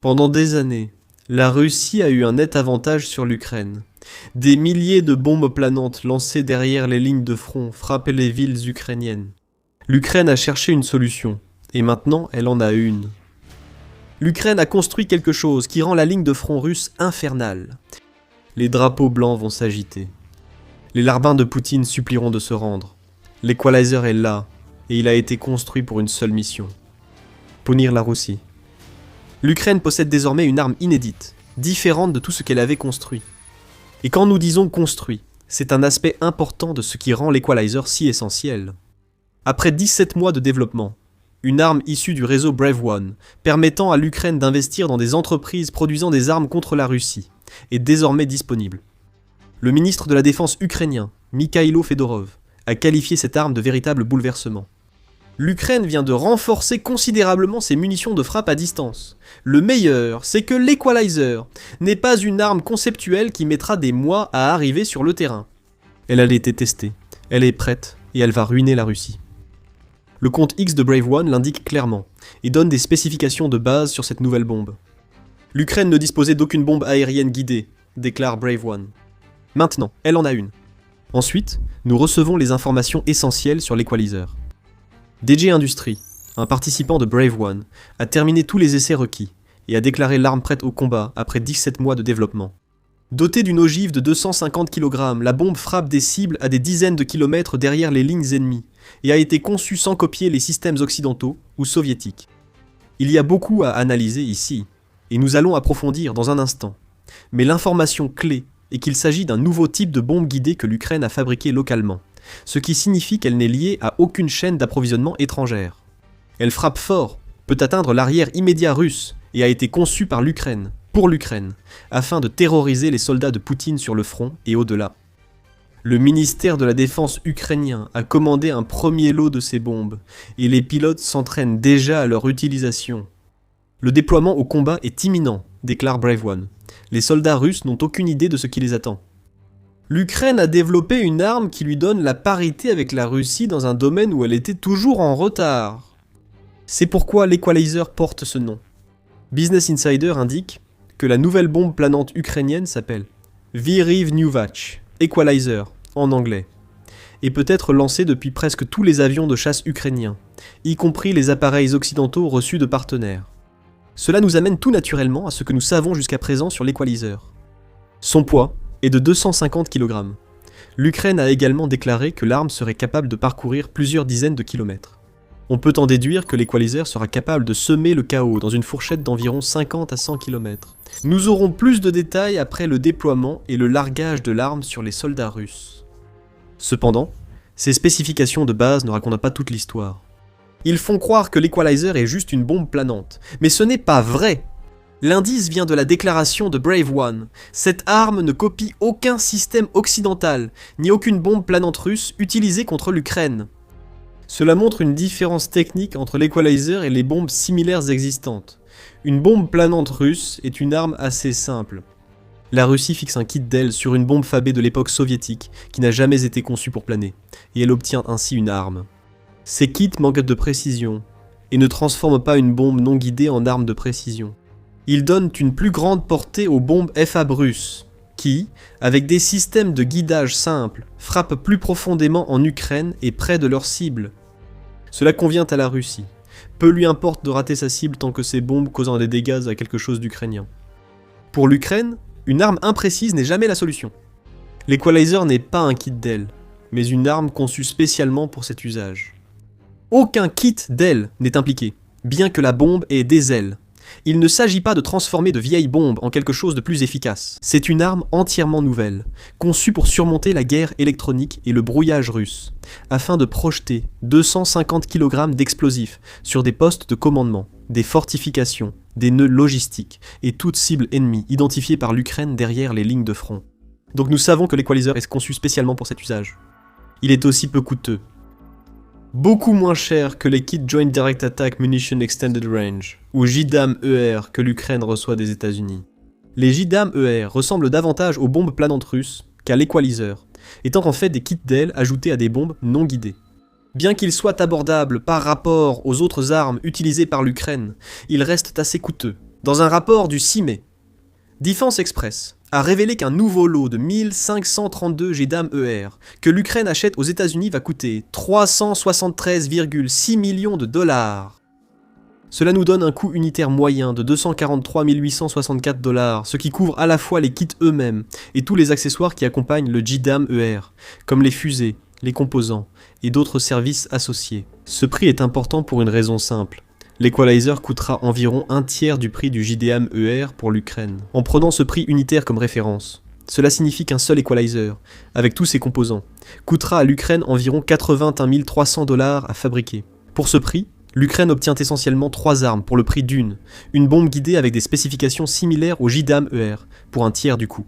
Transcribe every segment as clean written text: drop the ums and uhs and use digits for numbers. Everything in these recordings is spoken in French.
Pendant des années, la Russie a eu un net avantage sur l'Ukraine. Des milliers de bombes planantes lancées derrière les lignes de front frappaient les villes ukrainiennes. L'Ukraine a cherché une solution, et maintenant elle en a une. L'Ukraine a construit quelque chose qui rend la ligne de front russe infernale. Les drapeaux blancs vont s'agiter. Les larbins de Poutine supplieront de se rendre. L'Equalizer est là, et il a été construit pour une seule mission. Punir la Russie. L'Ukraine possède désormais une arme inédite, différente de tout ce qu'elle avait construit. Et quand nous disons construit, c'est un aspect important de ce qui rend l'Equalizer si essentiel. Après 17 mois de développement, une arme issue du réseau Brave One, permettant à l'Ukraine d'investir dans des entreprises produisant des armes contre la Russie, est désormais disponible. Le ministre de la Défense ukrainien, Mikhailo Fedorov, a qualifié cette arme de véritable bouleversement. L'Ukraine vient de renforcer considérablement ses munitions de frappe à distance. Le meilleur, c'est que l'Equalizer n'est pas une arme conceptuelle qui mettra des mois à arriver sur le terrain. Elle a été testée, elle est prête et elle va ruiner la Russie. Le compte X de Brave One l'indique clairement et donne des spécifications de base sur cette nouvelle bombe. L'Ukraine ne disposait d'aucune bombe aérienne guidée, déclare Brave One. Maintenant, elle en a une. Ensuite, nous recevons les informations essentielles sur l'Equalizer. DG Industries, un participant de Brave One, a terminé tous les essais requis et a déclaré l'arme prête au combat après 17 mois de développement. Dotée d'une ogive de 250 kg, la bombe frappe des cibles à des dizaines de kilomètres derrière les lignes ennemies et a été conçue sans copier les systèmes occidentaux ou soviétiques. Il y a beaucoup à analyser ici, et nous allons approfondir dans un instant. Mais l'information clé est qu'il s'agit d'un nouveau type de bombe guidée que l'Ukraine a fabriqué localement, ce qui signifie qu'elle n'est liée à aucune chaîne d'approvisionnement étrangère. Elle frappe fort, peut atteindre l'arrière immédiat russe et a été conçue par l'Ukraine, pour l'Ukraine, afin de terroriser les soldats de Poutine sur le front et au-delà. Le ministère de la Défense ukrainien a commandé un premier lot de ces bombes, et les pilotes s'entraînent déjà à leur utilisation. Le déploiement au combat est imminent, déclare Brave One. Les soldats russes n'ont aucune idée de ce qui les attend. L'Ukraine a développé une arme qui lui donne la parité avec la Russie dans un domaine où elle était toujours en retard. C'est pourquoi l'Equalizer porte ce nom. Business Insider indique que la nouvelle bombe planante ukrainienne s'appelle Vyryvnyuvach, Equalizer en anglais, et peut être lancée depuis presque tous les avions de chasse ukrainiens, y compris les appareils occidentaux reçus de partenaires. Cela nous amène tout naturellement à ce que nous savons jusqu'à présent sur l'Equalizer. Son poids est de 250 kg. L'Ukraine a également déclaré que l'arme serait capable de parcourir plusieurs dizaines de kilomètres. On peut en déduire que l'Equalizer sera capable de semer le chaos dans une fourchette d'environ 50 à 100 km. Nous aurons plus de détails après le déploiement et le largage de l'arme sur les soldats russes. Cependant, ces spécifications de base ne racontent pas toute l'histoire. Ils font croire que l'Equalizer est juste une bombe planante, mais ce n'est pas vrai. L'indice vient de la déclaration de Brave One. Cette arme ne copie aucun système occidental, ni aucune bombe planante russe utilisée contre l'Ukraine. Cela montre une différence technique entre l'Equalizer et les bombes similaires existantes. Une bombe planante russe est une arme assez simple. La Russie fixe un kit d'aile sur une bombe fabée de l'époque soviétique qui n'a jamais été conçue pour planer, et elle obtient ainsi une arme. Ces kits manquent de précision, et ne transforment pas une bombe non guidée en arme de précision. Ils donnent une plus grande portée aux bombes FAB russes, qui, avec des systèmes de guidage simples, frappent plus profondément en Ukraine et près de leur cible. Cela convient à la Russie. Peu lui importe de rater sa cible tant que ces bombes causent des dégâts à quelque chose d'ukrainien. Pour l'Ukraine, une arme imprécise n'est jamais la solution. L'Equalizer n'est pas un kit d'aile, mais une arme conçue spécialement pour cet usage. Aucun kit d'aile n'est impliqué, bien que la bombe ait des ailes. Il ne s'agit pas de transformer de vieilles bombes en quelque chose de plus efficace. C'est une arme entièrement nouvelle, conçue pour surmonter la guerre électronique et le brouillage russe, afin de projeter 250 kg d'explosifs sur des postes de commandement, des fortifications, des nœuds logistiques et toute cible ennemie identifiée par l'Ukraine derrière les lignes de front. Donc nous savons que l'Equalizer est conçu spécialement pour cet usage. Il est aussi peu coûteux. Beaucoup moins cher que les kits Joint Direct Attack Munition Extended Range, ou JDAM-ER que l'Ukraine reçoit des États-Unis. Les JDAM-ER ressemblent davantage aux bombes planantes russes qu'à l'Equalizer, étant en fait des kits d'aile ajoutés à des bombes non guidées. Bien qu'ils soient abordables par rapport aux autres armes utilisées par l'Ukraine, ils restent assez coûteux, Dans un rapport du 6 mai, Defense Express a révélé qu'un nouveau lot de 1532 JDAM-ER que l'Ukraine achète aux États-Unis va coûter 373,6 millions de dollars. Cela nous donne un coût unitaire moyen de 243 864 dollars, ce qui couvre à la fois les kits eux-mêmes et tous les accessoires qui accompagnent le JDAM-ER, comme les fusées, les composants et d'autres services associés. Ce prix est important pour une raison simple. L'Equalizer coûtera environ un tiers du prix du JDAM-ER pour l'Ukraine. En prenant ce prix unitaire comme référence, cela signifie qu'un seul Equalizer, avec tous ses composants, coûtera à l'Ukraine environ 81 300 dollars à fabriquer. Pour ce prix, l'Ukraine obtient essentiellement 3 armes pour le prix d'une, une bombe guidée avec des spécifications similaires au JDAM-ER, pour un tiers du coût.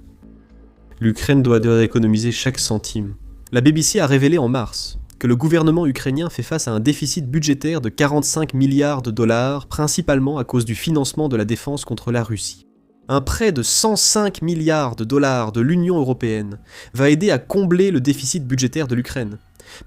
L'Ukraine doit économiser chaque centime. La BBC a révélé en mars que le gouvernement ukrainien fait face à un déficit budgétaire de 45 milliards de dollars, principalement à cause du financement de la défense contre la Russie. Un prêt de 105 milliards de dollars de l'Union européenne va aider à combler le déficit budgétaire de l'Ukraine.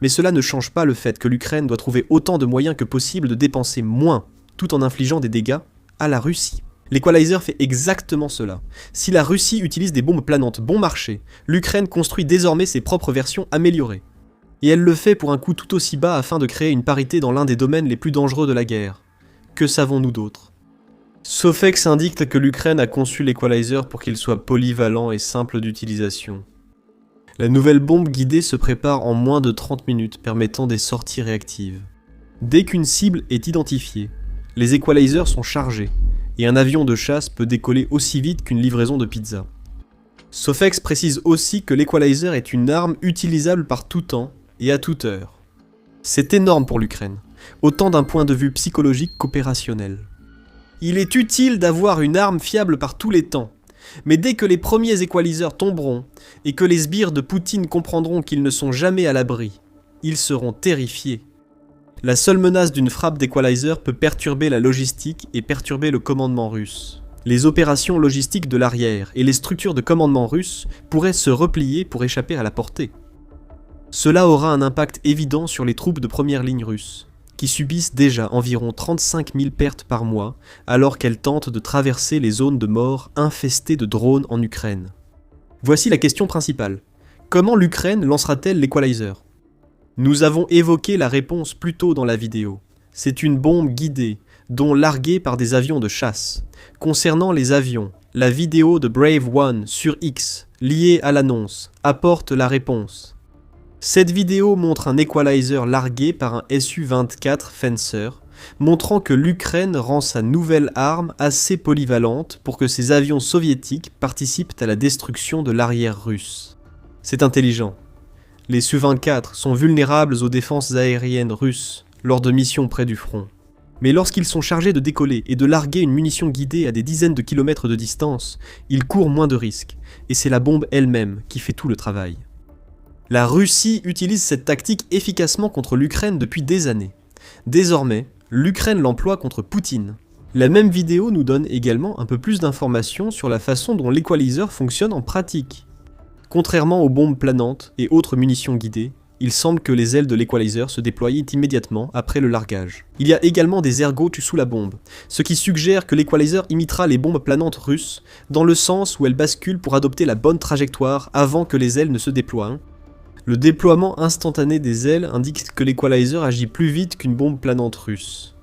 Mais cela ne change pas le fait que l'Ukraine doit trouver autant de moyens que possible de dépenser moins, tout en infligeant des dégâts à la Russie. L'Equalizer fait exactement cela. Si la Russie utilise des bombes planantes bon marché, l'Ukraine construit désormais ses propres versions améliorées. Et elle le fait pour un coût tout aussi bas afin de créer une parité dans l'un des domaines les plus dangereux de la guerre. Que savons-nous d'autre ? Sofex indique que l'Ukraine a conçu l'Equalizer pour qu'il soit polyvalent et simple d'utilisation. La nouvelle bombe guidée se prépare en moins de 30 minutes, permettant des sorties réactives. Dès qu'une cible est identifiée, les Equalizers sont chargés, et un avion de chasse peut décoller aussi vite qu'une livraison de pizza. Sofex précise aussi que l'Equalizer est une arme utilisable par tout temps et à toute heure. C'est énorme pour l'Ukraine, autant d'un point de vue psychologique qu'opérationnel. Il est utile d'avoir une arme fiable par tous les temps, mais dès que les premiers Equalizers tomberont et que les sbires de Poutine comprendront qu'ils ne sont jamais à l'abri, ils seront terrifiés. La seule menace d'une frappe d'Equalizer peut perturber la logistique et perturber le commandement russe. Les opérations logistiques de l'arrière et les structures de commandement russes pourraient se replier pour échapper à la portée. Cela aura un impact évident sur les troupes de première ligne russes, qui subissent déjà environ 35 000 pertes par mois alors qu'elles tentent de traverser les zones de mort infestées de drones en Ukraine. Voici la question principale. Comment l'Ukraine lancera-t-elle l'Equalizer ? Nous avons évoqué la réponse plus tôt dans la vidéo. C'est une bombe guidée, dont larguée par des avions de chasse. Concernant les avions, la vidéo de Brave One sur X, liée à l'annonce, apporte la réponse. Cette vidéo montre un Equalizer largué par un Su-24 Fencer, montrant que l'Ukraine rend sa nouvelle arme assez polyvalente pour que ses avions soviétiques participent à la destruction de l'arrière russe. C'est intelligent. Les Su-24 sont vulnérables aux défenses aériennes russes lors de missions près du front. Mais lorsqu'ils sont chargés de décoller et de larguer une munition guidée à des dizaines de kilomètres de distance, ils courent moins de risques, et c'est la bombe elle-même qui fait tout le travail. La Russie utilise cette tactique efficacement contre l'Ukraine depuis des années. Désormais, l'Ukraine l'emploie contre Poutine. La même vidéo nous donne également un peu plus d'informations sur la façon dont l'Equalizer fonctionne en pratique. Contrairement aux bombes planantes et autres munitions guidées, il semble que les ailes de l'Equalizer se déploient immédiatement après le largage. Il y a également des ergots sous la bombe, ce qui suggère que l'Equalizer imitera les bombes planantes russes dans le sens où elles basculent pour adopter la bonne trajectoire avant que les ailes ne se déploient. Le déploiement instantané des ailes indique que l'Equalizer agit plus vite qu'une bombe planante russe.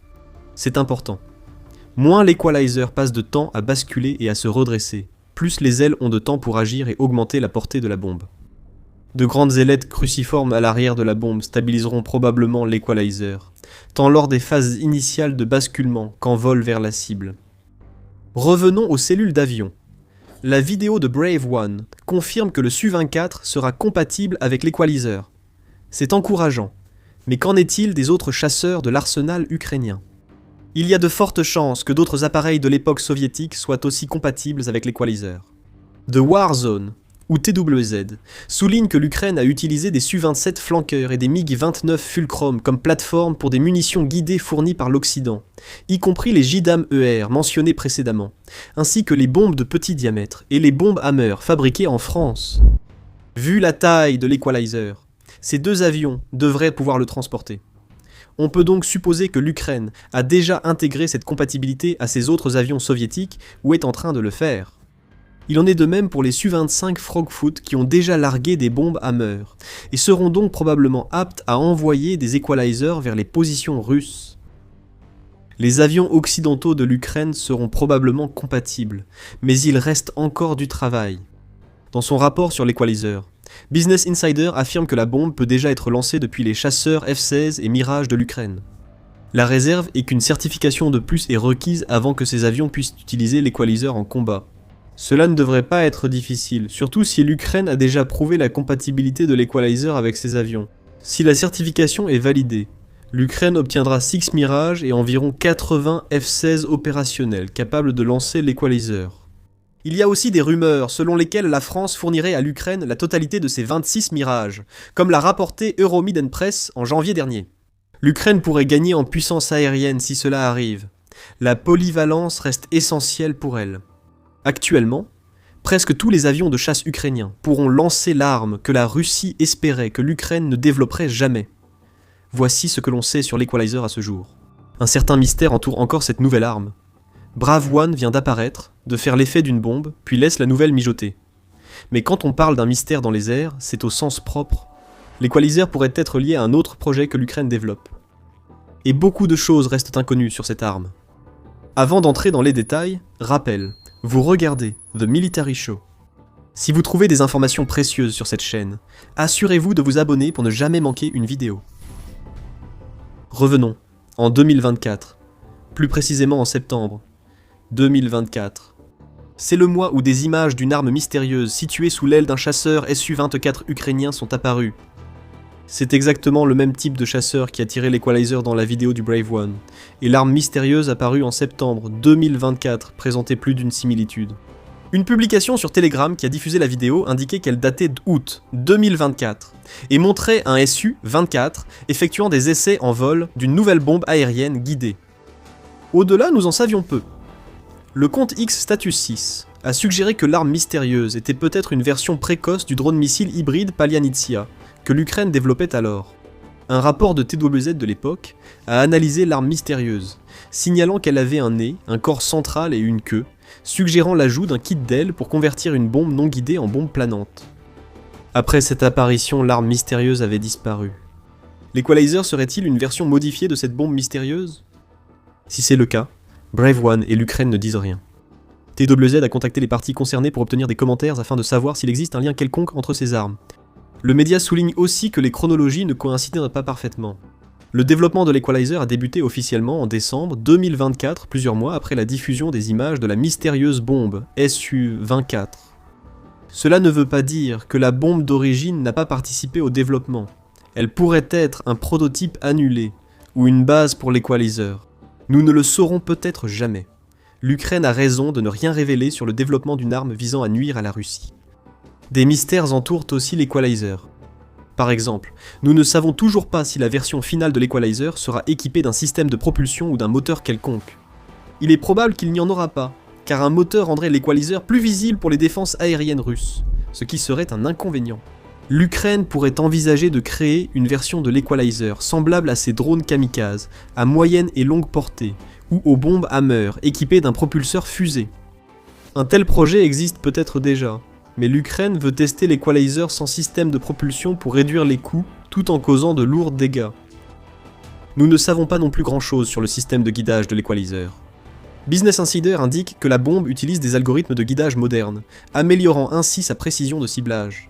C'est important. Moins l'Equalizer passe de temps à basculer et à se redresser, plus les ailes ont de temps pour agir et augmenter la portée de la bombe. De grandes ailettes cruciformes à l'arrière de la bombe stabiliseront probablement l'Equalizer, tant lors des phases initiales de basculement qu'en vol vers la cible. Revenons aux cellules d'avion. La vidéo de Brave One confirme que le Su-24 sera compatible avec l'Equalizer. C'est encourageant, mais qu'en est-il des autres chasseurs de l'arsenal ukrainien ? Il y a de fortes chances que d'autres appareils de l'époque soviétique soient aussi compatibles avec l'Equalizer. The War Zone, ou TWZ, souligne que l'Ukraine a utilisé des Su-27 flanqueurs et des MiG-29 Fulcrum comme plateforme pour des munitions guidées fournies par l'Occident, y compris les JDAM-ER mentionnés précédemment, ainsi que les bombes de petit diamètre et les bombes Hammer fabriquées en France. Vu la taille de l'Equalizer, ces deux avions devraient pouvoir le transporter. On peut donc supposer que l'Ukraine a déjà intégré cette compatibilité à ses autres avions soviétiques ou est en train de le faire. Il en est de même pour les Su-25 Frogfoot qui ont déjà largué des bombes Hammer, et seront donc probablement aptes à envoyer des equalizers vers les positions russes. Les avions occidentaux de l'Ukraine seront probablement compatibles, mais il reste encore du travail. Dans son rapport sur l'equalizer, Business Insider affirme que la bombe peut déjà être lancée depuis les chasseurs F-16 et Mirage de l'Ukraine. La réserve est qu'une certification de plus est requise avant que ces avions puissent utiliser l'equalizer en combat. Cela ne devrait pas être difficile, surtout si l'Ukraine a déjà prouvé la compatibilité de l'equalizer avec ses avions. Si la certification est validée, l'Ukraine obtiendra 6 Mirage et environ 80 F-16 opérationnels capables de lancer l'equalizer. Il y a aussi des rumeurs selon lesquelles la France fournirait à l'Ukraine la totalité de ses 26 Mirages, comme l'a rapporté Euromid & Press en janvier dernier. L'Ukraine pourrait gagner en puissance aérienne si cela arrive. La polyvalence reste essentielle pour elle. Actuellement, presque tous les avions de chasse ukrainiens pourront lancer l'arme que la Russie espérait que l'Ukraine ne développerait jamais. Voici ce que l'on sait sur l'Equalizer à ce jour. Un certain mystère entoure encore cette nouvelle arme. Brave One vient d'apparaître, de faire l'effet d'une bombe, puis laisse la nouvelle mijoter. Mais quand on parle d'un mystère dans les airs, c'est au sens propre. L'Equalizer pourrait être lié à un autre projet que l'Ukraine développe. Et beaucoup de choses restent inconnues sur cette arme. Avant d'entrer dans les détails, rappel, vous regardez The Military Show. Si vous trouvez des informations précieuses sur cette chaîne, assurez-vous de vous abonner pour ne jamais manquer une vidéo. Revenons, en 2024, plus précisément en septembre 2024. C'est le mois où des images d'une arme mystérieuse située sous l'aile d'un chasseur Su-24 ukrainien sont apparues. C'est exactement le même type de chasseur qui a tiré l'Equalizer dans la vidéo du Brave One, et l'arme mystérieuse apparue en septembre 2024 présentait plus d'une similitude. Une publication sur Telegram qui a diffusé la vidéo indiquait qu'elle datait d'août 2024 et montrait un Su-24 effectuant des essais en vol d'une nouvelle bombe aérienne guidée. Au-delà, nous en savions peu. Le compte X Status 6 a suggéré que l'arme mystérieuse était peut-être une version précoce du drone missile hybride Palianitsia, que l'Ukraine développait alors. Un rapport de TWZ de l'époque a analysé l'arme mystérieuse, signalant qu'elle avait un nez, un corps central et une queue, suggérant l'ajout d'un kit d'aile pour convertir une bombe non guidée en bombe planante. Après cette apparition, l'arme mystérieuse avait disparu. L'Equalizer serait-il une version modifiée de cette bombe mystérieuse ? Si c'est le cas, Brave One et l'Ukraine ne disent rien. TWZ a contacté les parties concernées pour obtenir des commentaires afin de savoir s'il existe un lien quelconque entre ces armes. Le média souligne aussi que les chronologies ne coïncident pas parfaitement. Le développement de l'Equalizer a débuté officiellement en décembre 2024, plusieurs mois après la diffusion des images de la mystérieuse bombe Su-24. Cela ne veut pas dire que la bombe d'origine n'a pas participé au développement. Elle pourrait être un prototype annulé, ou une base pour l'Equalizer. Nous ne le saurons peut-être jamais. L'Ukraine a raison de ne rien révéler sur le développement d'une arme visant à nuire à la Russie. Des mystères entourent aussi l'Equalizer. Par exemple, nous ne savons toujours pas si la version finale de l'Equalizer sera équipée d'un système de propulsion ou d'un moteur quelconque. Il est probable qu'il n'y en aura pas, car un moteur rendrait l'Equalizer plus visible pour les défenses aériennes russes, ce qui serait un inconvénient. L'Ukraine pourrait envisager de créer une version de l'Equalizer semblable à ses drones kamikazes, à moyenne et longue portée, ou aux bombes Hammer équipées d'un propulseur fusée. Un tel projet existe peut-être déjà, mais l'Ukraine veut tester l'Equalizer sans système de propulsion pour réduire les coûts tout en causant de lourds dégâts. Nous ne savons pas non plus grand-chose sur le système de guidage de l'Equalizer. Business Insider indique que la bombe utilise des algorithmes de guidage modernes, améliorant ainsi sa précision de ciblage.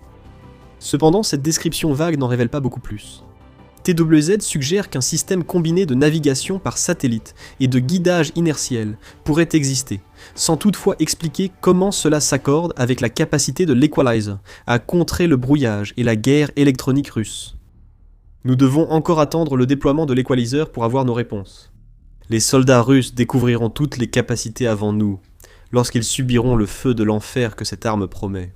Cependant, cette description vague n'en révèle pas beaucoup plus. TWZ suggère qu'un système combiné de navigation par satellite et de guidage inertiel pourrait exister, sans toutefois expliquer comment cela s'accorde avec la capacité de l'Equalizer à contrer le brouillage et la guerre électronique russe. Nous devons encore attendre le déploiement de l'Equalizer pour avoir nos réponses. Les soldats russes découvriront toutes les capacités avant nous, lorsqu'ils subiront le feu de l'enfer que cette arme promet.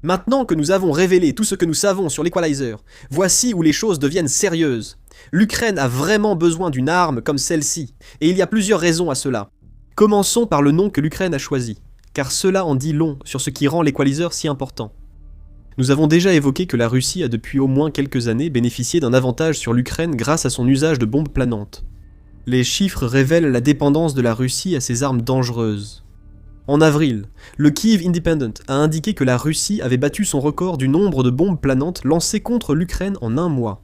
Maintenant que nous avons révélé tout ce que nous savons sur l'Equalizer, voici où les choses deviennent sérieuses. L'Ukraine a vraiment besoin d'une arme comme celle-ci, et il y a plusieurs raisons à cela. Commençons par le nom que l'Ukraine a choisi, car cela en dit long sur ce qui rend l'Equalizer si important. Nous avons déjà évoqué que la Russie a depuis au moins quelques années bénéficié d'un avantage sur l'Ukraine grâce à son usage de bombes planantes. Les chiffres révèlent la dépendance de la Russie à ces armes dangereuses. En avril, le Kyiv Independent a indiqué que la Russie avait battu son record du nombre de bombes planantes lancées contre l'Ukraine en un mois.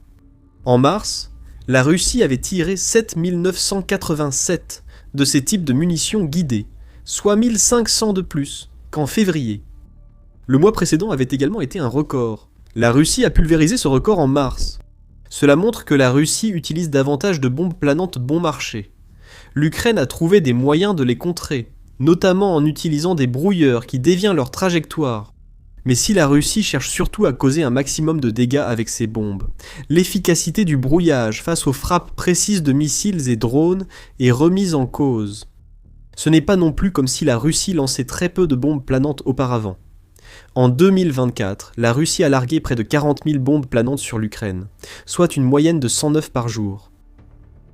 En mars, la Russie avait tiré 7987 de ces types de munitions guidées, soit 1500 de plus qu'en février. Le mois précédent avait également été un record. La Russie a pulvérisé ce record en mars. Cela montre que la Russie utilise davantage de bombes planantes bon marché. L'Ukraine a trouvé des moyens de les contrer, notamment en utilisant des brouilleurs qui dévient leur trajectoire. Mais si la Russie cherche surtout à causer un maximum de dégâts avec ses bombes, l'efficacité du brouillage face aux frappes précises de missiles et drones est remise en cause. Ce n'est pas non plus comme si la Russie lançait très peu de bombes planantes auparavant. En 2024, la Russie a largué près de 40 000 bombes planantes sur l'Ukraine, soit une moyenne de 109 par jour.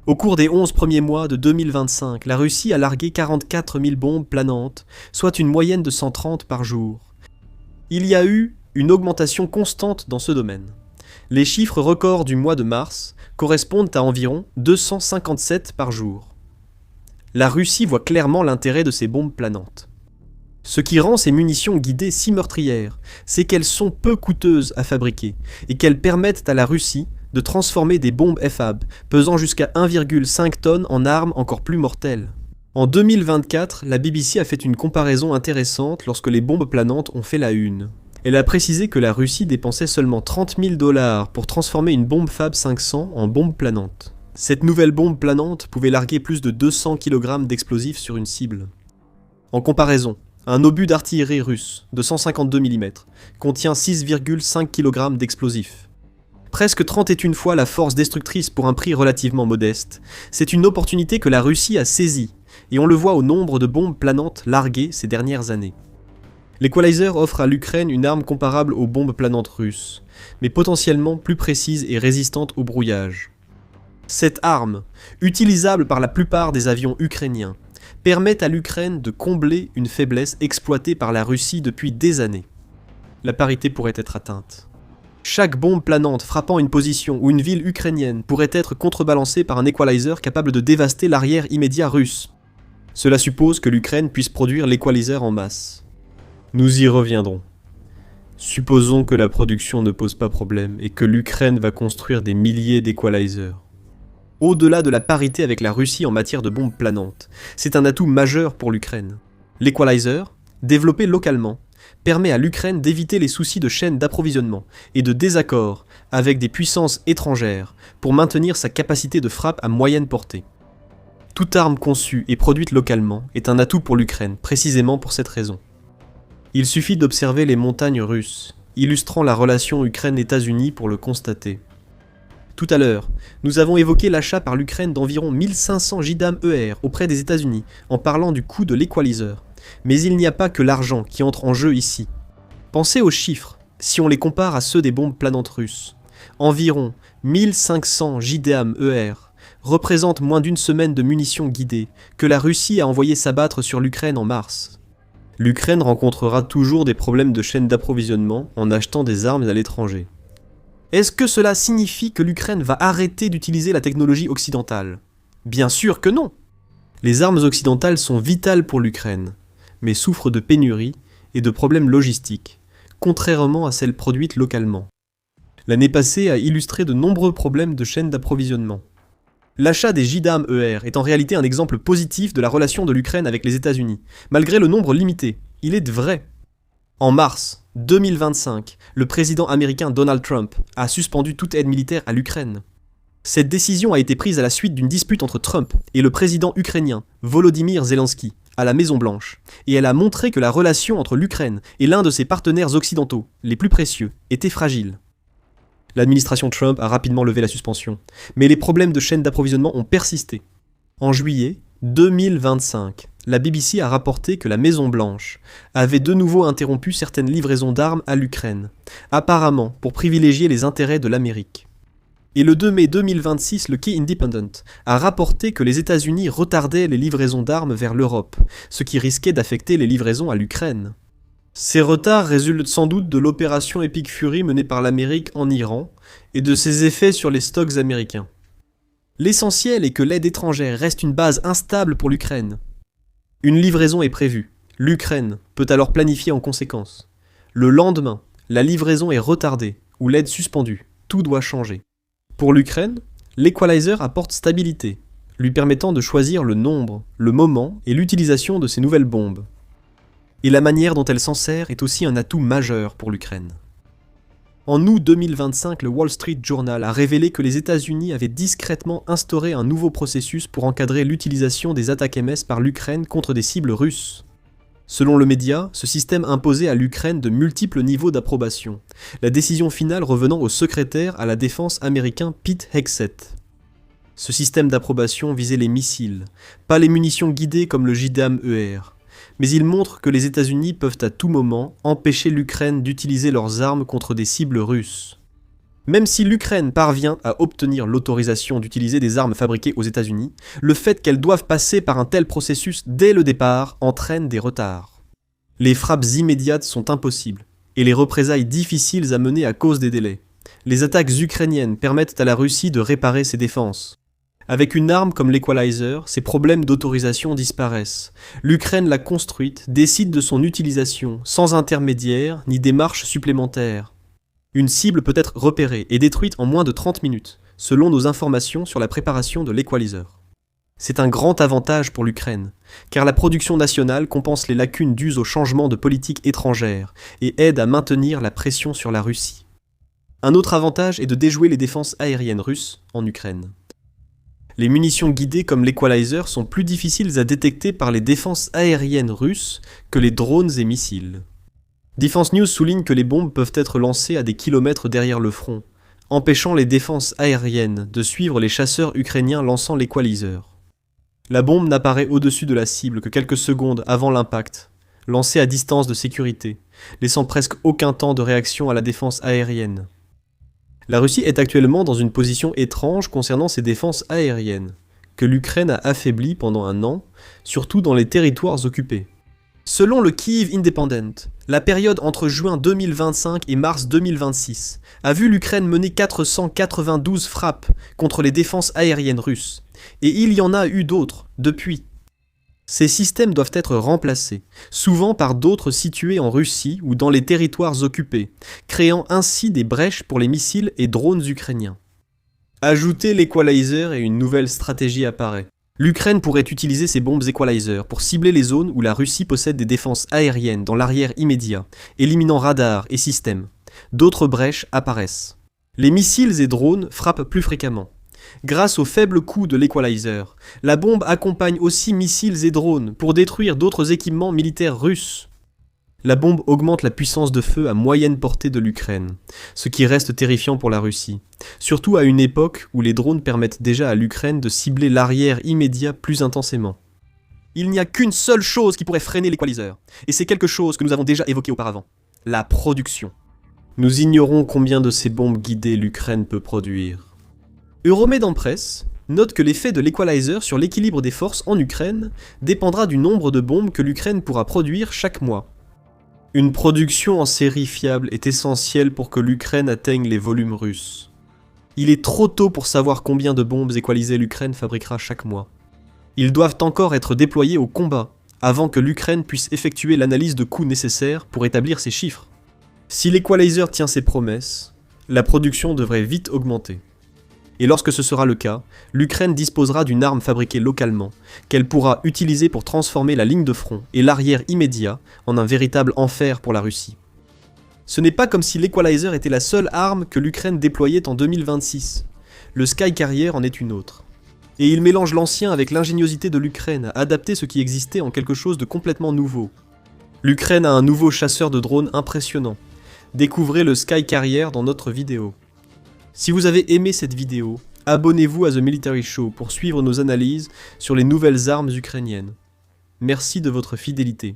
Au cours des 11 premiers mois de 2025, la Russie a largué 44 000 bombes planantes, soit une moyenne de 130 par jour. Il y a eu une augmentation constante dans ce domaine. Les chiffres records du mois de mars correspondent à environ 257 par jour. La Russie voit clairement l'intérêt de ces bombes planantes. Ce qui rend ces munitions guidées si meurtrières, c'est qu'elles sont peu coûteuses à fabriquer et qu'elles permettent à la Russie de transformer des bombes FAB pesant jusqu'à 1,5 tonnes en armes encore plus mortelles. En 2024, la BBC a fait une comparaison intéressante lorsque les bombes planantes ont fait la une. Elle a précisé que la Russie dépensait seulement 30 000 $ pour transformer une bombe FAB 500 en bombe planante. Cette nouvelle bombe planante pouvait larguer plus de 200 kg d'explosifs sur une cible. En comparaison, un obus d'artillerie russe de 152 mm contient 6,5 kg d'explosifs. Presque 31 fois la force destructrice pour un prix relativement modeste, c'est une opportunité que la Russie a saisie, et on le voit au nombre de bombes planantes larguées ces dernières années. L'Equalizer offre à l'Ukraine une arme comparable aux bombes planantes russes, mais potentiellement plus précise et résistante au brouillage. Cette arme, utilisable par la plupart des avions ukrainiens, permet à l'Ukraine de combler une faiblesse exploitée par la Russie depuis des années. La parité pourrait être atteinte. Chaque bombe planante frappant une position ou une ville ukrainienne pourrait être contrebalancée par un Equalizer capable de dévaster l'arrière immédiat russe. Cela suppose que l'Ukraine puisse produire l'Equalizer en masse. Nous y reviendrons. Supposons que la production ne pose pas problème et que l'Ukraine va construire des milliers d'Equalizers. Au-delà de la parité avec la Russie en matière de bombes planantes, c'est un atout majeur pour l'Ukraine. L'Equalizer, développé localement, permet à l'Ukraine d'éviter les soucis de chaîne d'approvisionnement et de désaccords avec des puissances étrangères pour maintenir sa capacité de frappe à moyenne portée. Toute arme conçue et produite localement est un atout pour l'Ukraine, précisément pour cette raison. Il suffit d'observer les montagnes russes, illustrant la relation Ukraine-États-Unis pour le constater. Tout à l'heure, nous avons évoqué l'achat par l'Ukraine d'environ 1500 JDAM-ER auprès des États-Unis en parlant du coût de l'Equalizer. Mais il n'y a pas que l'argent qui entre en jeu ici. Pensez aux chiffres, si on les compare à ceux des bombes planantes russes. Environ 1500 JDAM-ER représentent moins d'une semaine de munitions guidées que la Russie a envoyé s'abattre sur l'Ukraine en mars. L'Ukraine rencontrera toujours des problèmes de chaîne d'approvisionnement en achetant des armes à l'étranger. Est-ce que cela signifie que l'Ukraine va arrêter d'utiliser la technologie occidentale ? Bien sûr que non. Les armes occidentales sont vitales pour l'Ukraine, mais souffrent de pénuries et de problèmes logistiques, contrairement à celles produites localement. L'année passée a illustré de nombreux problèmes de chaîne d'approvisionnement. L'achat des JDAM-ER est en réalité un exemple positif de la relation de l'Ukraine avec les États-Unis, malgré le nombre limité. Il est vrai. En mars 2025, le président américain Donald Trump a suspendu toute aide militaire à l'Ukraine. Cette décision a été prise à la suite d'une dispute entre Trump et le président ukrainien Volodymyr Zelensky à la Maison-Blanche, et elle a montré que la relation entre l'Ukraine et l'un de ses partenaires occidentaux, les plus précieux, était fragile. L'administration Trump a rapidement levé la suspension, mais les problèmes de chaîne d'approvisionnement ont persisté. En juillet 2025, la BBC a rapporté que la Maison-Blanche avait de nouveau interrompu certaines livraisons d'armes à l'Ukraine, apparemment pour privilégier les intérêts de l'Amérique. Et le 2 mai 2026, le Kyiv Independent a rapporté que les États-Unis retardaient les livraisons d'armes vers l'Europe, ce qui risquait d'affecter les livraisons à l'Ukraine. Ces retards résultent sans doute de l'opération Epic Fury menée par l'Amérique en Iran et de ses effets sur les stocks américains. L'essentiel est que l'aide étrangère reste une base instable pour l'Ukraine. Une livraison est prévue. L'Ukraine peut alors planifier en conséquence. Le lendemain, la livraison est retardée ou l'aide suspendue. Tout doit changer. Pour l'Ukraine, l'Equalizer apporte stabilité, lui permettant de choisir le nombre, le moment et l'utilisation de ces nouvelles bombes. Et la manière dont elle s'en sert est aussi un atout majeur pour l'Ukraine. En août 2025, le Wall Street Journal a révélé que les États-Unis avaient discrètement instauré un nouveau processus pour encadrer l'utilisation des attaques MS par l'Ukraine contre des cibles russes. Selon le média, ce système imposait à l'Ukraine de multiples niveaux d'approbation, la décision finale revenant au secrétaire à la défense américain Pete Hegseth. Ce système d'approbation visait les missiles, pas les munitions guidées comme le JDAM-ER. Mais il montre que les États-Unis peuvent à tout moment empêcher l'Ukraine d'utiliser leurs armes contre des cibles russes. Même si l'Ukraine parvient à obtenir l'autorisation d'utiliser des armes fabriquées aux États-Unis, le fait qu'elles doivent passer par un tel processus dès le départ entraîne des retards. Les frappes immédiates sont impossibles, et les représailles difficiles à mener à cause des délais. Les attaques ukrainiennes permettent à la Russie de réparer ses défenses. Avec une arme comme l'Equalizer, ces problèmes d'autorisation disparaissent. L'Ukraine l'a construite, décide de son utilisation, sans intermédiaire ni démarche supplémentaire. Une cible peut être repérée et détruite en moins de 30 minutes, selon nos informations sur la préparation de l'Equalizer. C'est un grand avantage pour l'Ukraine, car la production nationale compense les lacunes dues au changement de politique étrangère et aide à maintenir la pression sur la Russie. Un autre avantage est de déjouer les défenses aériennes russes en Ukraine. Les munitions guidées comme l'Equalizer sont plus difficiles à détecter par les défenses aériennes russes que les drones et missiles. Defense News souligne que les bombes peuvent être lancées à des kilomètres derrière le front, empêchant les défenses aériennes de suivre les chasseurs ukrainiens lançant l'Equalizer. La bombe n'apparaît au-dessus de la cible que quelques secondes avant l'impact, lancée à distance de sécurité, laissant presque aucun temps de réaction à la défense aérienne. La Russie est actuellement dans une position étrange concernant ses défenses aériennes, que l'Ukraine a affaiblies pendant un an, surtout dans les territoires occupés. Selon le Kyiv Independent, la période entre juin 2025 et mars 2026 a vu l'Ukraine mener 492 frappes contre les défenses aériennes russes, et il y en a eu d'autres depuis. Ces systèmes doivent être remplacés, souvent par d'autres situés en Russie ou dans les territoires occupés, créant ainsi des brèches pour les missiles et drones ukrainiens. Ajoutez l'Equalizer et une nouvelle stratégie apparaît. L'Ukraine pourrait utiliser ces bombes Equalizer pour cibler les zones où la Russie possède des défenses aériennes dans l'arrière immédiat, éliminant radars et systèmes. D'autres brèches apparaissent. Les missiles et drones frappent plus fréquemment. Grâce au faible coût de l'Equalizer, la bombe accompagne aussi missiles et drones pour détruire d'autres équipements militaires russes. La bombe augmente la puissance de feu à moyenne portée de l'Ukraine, ce qui reste terrifiant pour la Russie, surtout à une époque où les drones permettent déjà à l'Ukraine de cibler l'arrière immédiat plus intensément. Il n'y a qu'une seule chose qui pourrait freiner l'Equalizer, et c'est quelque chose que nous avons déjà évoqué auparavant, la production. Nous ignorons combien de ces bombes guidées l'Ukraine peut produire. Euromed Press note que l'effet de l'Equalizer sur l'équilibre des forces en Ukraine dépendra du nombre de bombes que l'Ukraine pourra produire chaque mois. Une production en série fiable est essentielle pour que l'Ukraine atteigne les volumes russes. Il est trop tôt pour savoir combien de bombes équalisées l'Ukraine fabriquera chaque mois. Ils doivent encore être déployés au combat avant que l'Ukraine puisse effectuer l'analyse de coûts nécessaire pour établir ces chiffres. Si l'Equalizer tient ses promesses, la production devrait vite augmenter. Et lorsque ce sera le cas, l'Ukraine disposera d'une arme fabriquée localement, qu'elle pourra utiliser pour transformer la ligne de front et l'arrière immédiat en un véritable enfer pour la Russie. Ce n'est pas comme si l'Equalizer était la seule arme que l'Ukraine déployait en 2026. Le Sky Carrier en est une autre. Et il mélange l'ancien avec l'ingéniosité de l'Ukraine à adapter ce qui existait en quelque chose de complètement nouveau. L'Ukraine a un nouveau chasseur de drones impressionnant. Découvrez le Sky Carrier dans notre vidéo. Si vous avez aimé cette vidéo, abonnez-vous à The Military Show pour suivre nos analyses sur les nouvelles armes ukrainiennes. Merci de votre fidélité.